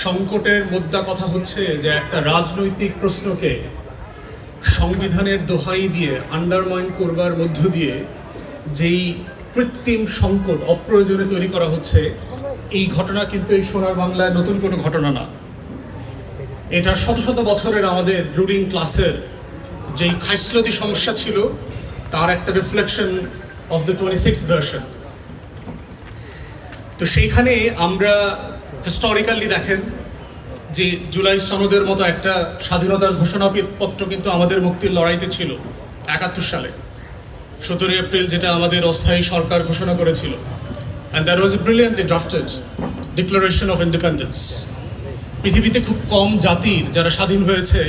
সংকটের মুদ্রা কথা হচ্ছে যে একটা রাজনৈতিক প্রশ্নকে সংবিধানের দোহাই দিয়ে আন্ডারমাইন করবার মধ্য দিয়ে যেই কৃত্রিম সংকট অপ্রয়োজনে তৈরি করা হচ্ছে, এই ঘটনা কিন্তু এই সোনার বাংলায় নতুন কোনো ঘটনা না। এটা শত শত বছরের আমাদের রুলিং ক্লাসের যেই খাইসলতি সমস্যা ছিল তার একটা reflection of the 26th version. তো সেইখানে আমরা হিস্টোরিক্যালি দেখেন যে জুলাই সনদের মতো একটা স্বাধীনতার ঘোষণাপত্র কিন্তু আমাদের মুক্তির লড়াইতে ছিল 71 সালে 17 এপ্রিল, যেটা আমাদের অস্থায়ী সরকার ঘোষণা করেছিল। And that was A brilliantly drafted declaration of independence. পৃথিবীতে খুব কম জাতির যারা স্বাধীন হয়েছে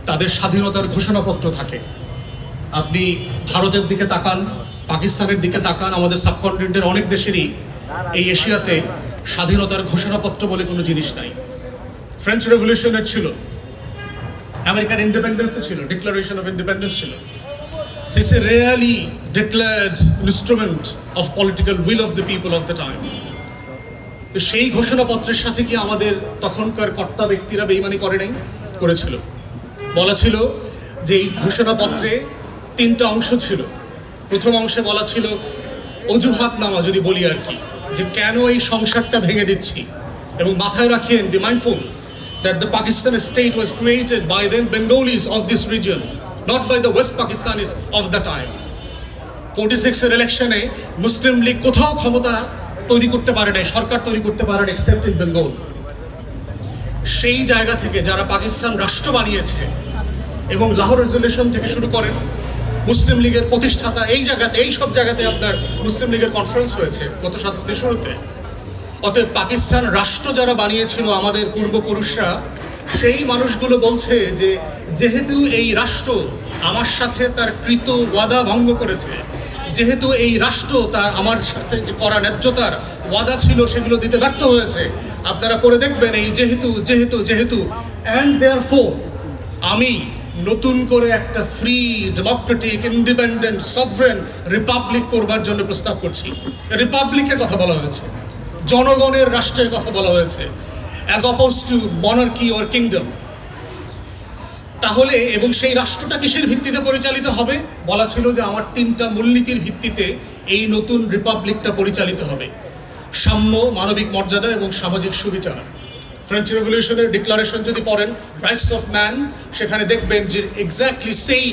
তাদের স্বাধীনতার ঘোষণাপত্র থাকে। আপনি ভারতের দিকে তাকান, পাকিস্তানের দিকে তাকান, আমাদের সাবকন্টিনেন্টের অনেক দেশেরই এই এশিয়াতে স্বাধীনতার ঘোষণাপত্র বলে কোনো জিনিস নাই। ফ্রেঞ্চ রেভলিউশনের ছিল, আমেরিকান ইন্ডিপেন্ডেন্সে ছিল, ডিক্লারেশন অফ ইন্ডিপেন্ডেন্স ছিল। It's a rarely declared instrument of political will of the people of the time. তো সেই ঘোষণাপত্রের সাথে কি আমাদের তখনকার কর্তা ব্যক্তিরা বেইমানি করে নাই? করেছিল। বলা ছিল যে এই ঘোষণাপত্রে 3টা অংশ ছিল। প্রথম অংশে বলা ছিল অজুহাতনামা, যদি বলি আর কি, যে কেন এই সংসারটা ভেঙে দিচ্ছি। এবং মাথায় রাখিয়েন, be mindful that the Pakistani state was created by then Bengalis of this region, not by the West Pakistanis of the time. 46 এর ইলেকশনে মুসলিম লীগ কোথাও ক্ষমতা তৈরি করতে পারে নাই, সরকার তৈরি করতে পারে না, এক্সেপ্ট ইন বেঙ্গল। সেই জায়গা থেকে যারা পাকিস্তান রাষ্ট্র বানিয়েছে এবং লাহোর রেজলিউশন থেকে শুরু করেন, মুসলিম লীগের প্রতিষ্ঠাতা এই জায়গাতে, এই সব জায়গাতে আপনার মুসলিম লীগের কনফারেন্স হয়েছে গত শতাব্দীর শুরুতে। অতএব পাকিস্তান রাষ্ট্র যারা বানিয়েছিল আমাদের পূর্বপুরুষরা, সেই মানুষগুলো বলছে যে যেহেতু এই রাষ্ট্র আমার সাথে তার কৃত ওয়াদা ভঙ্গ করেছে, যেহেতু এই রাষ্ট্র তার আমার সাথে যে করা ন্যায্যতার ওয়াদা ছিল সেগুলো দিতে ব্যর্থ হয়েছে, আপনারা পরে দেখবেন এই যেহেতু যেহেতু যেহেতু অ্যান্ড দেয়ারফোর আমি নতুন করে একটা free, Democratic, independent, sovereign Republic করবার জন্য প্রস্তাব করছি। রিপাবলিকের কথা বলা হয়েছে, জনগণের রাষ্ট্রের কথা বলা হয়েছে, as oppose to monarchy or kingdom. তাহলে এবং সেই রাষ্ট্রটা কিসের ভিত্তিতে পরিচালিত হবে? বলা ছিল যে আমার 3টা মূলনীতির ভিত্তিতে এই নতুন রিপাবলিকটা পরিচালিত হবে: সাম্য, মানবিক মর্যাদা এবং সামাজিক সুবিচার। ফ্রেঞ্চ রেভলিউশনের ডিক্লারেশন যদি পড়েন, রাইটস অফ ম্যান, সেখানে দেখবেন যে এক্স্যাক্টলি সেই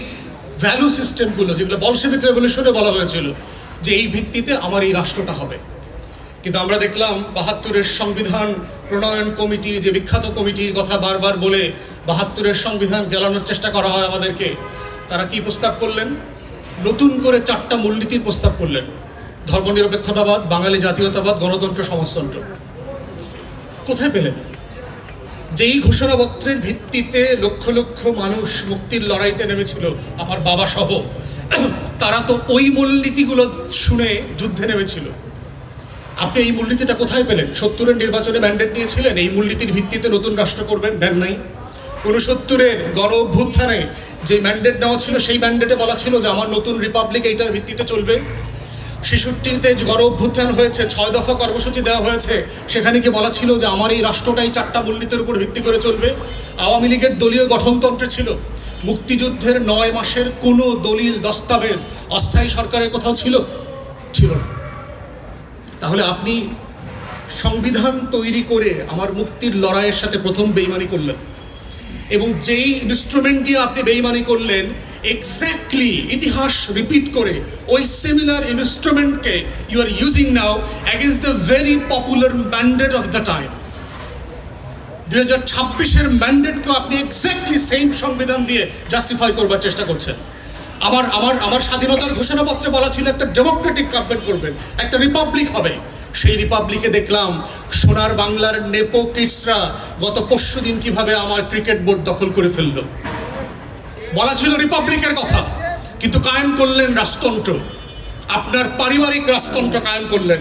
ভ্যালু সিস্টেমগুলো যেগুলো বলশেভিক রেভলিউশনে বলা হয়েছিল যে এই ভিত্তিতে আমার এই রাষ্ট্রটা হবে। কিন্তু আমরা দেখলাম 72-এর সংবিধান প্রণয়ন কমিটি, যে বিখ্যাত কমিটির কথা বারবার বলে 72-এর সংবিধান গেলানোর চেষ্টা করা হয় আমাদেরকে, তারা কি প্রস্তাব করলেন? নতুন করে 4টা মূলনীতির প্রস্তাব করলেন: ধর্মনিরপেক্ষতাবাদ, বাঙালি জাতীয়তাবাদ, গণতন্ত্র, সমাজতন্ত্র। কোথায় পেলেন? যেই ঘোষণাপত্রের ভিত্তিতে লক্ষ লক্ষ মানুষ মুক্তির লড়াইতে নেমেছিল, আমার বাবা সহ, তারা তো ওই মূলনীতিগুলো শুনে যুদ্ধে নেমেছিল। আপনি এই মূলনীতিটা কোথায় পেলেন? 70-এর নির্বাচনে ম্যান্ডেট নিয়েছিলেন, এই মূলনীতির ভিত্তিতে নতুন রাষ্ট্র করবেন, দেন নাই। 69-এর গণ অভ্যুত্থানে যে ম্যান্ডেট নেওয়া ছিল, সেই ম্যান্ডেটে বলা ছিল যে আমার নতুন রিপাবলিক এইটার ভিত্তিতে চলবে। 66-তে গণ অভ্যুত্থান হয়েছে, 6 দফা কর্মসূচি দেওয়া হয়েছে, সেখানে কি বলা ছিল যে আমার এই রাষ্ট্রটাই 4টা মূলনীতির উপর ভিত্তি করে চলবে। আওয়ামী লীগের দলীয় গঠনতন্ত্র ছিল, মুক্তিযুদ্ধের 9 মাসের কোনো দলিল দস্তাবেজ অস্থায়ী সরকারের কোথাও ছিল না। তাহলে আপনি সংবিধান তৈরি করে আমার মুক্তির লড়াইয়ের সাথে প্রথম বেইমানি করলেন, এবং যেই ইনস্ট্রুমেন্ট দিয়ে আপনি বেইমানি করলেন, এক্স্যাক্টলি ইতিহাস রিপিট করে ওই সিমিলার ইনস্ট্রুমেন্টকে you are using now against the very popular mandate of the time. 2026-এর ম্যান্ডেটকে আপনি এক্স্যাক্টলি সেম সংবিধান দিয়ে জাস্টিফাই করবার চেষ্টা করছেন। আমার স্বাধীনতার ঘোষণাপত্রে বলা ছিল একটা ডেমোক্রেটিক গভর্নমেন্ট করবেন, একটা রিপাবলিক হবে। সেই রিপাবলিকে দেখলাম সোনার বাংলার নেপো কিডসরা গত পরশুদিন কিভাবে আমার ক্রিকেট বোর্ড দখল করে ফেলল। বলা ছিল রিপাবলিকের কথা, কিন্তু কায়েম করলেন রাজতন্ত্র। আপনার পারিবারিক রাজতন্ত্র কায়েম করলেন।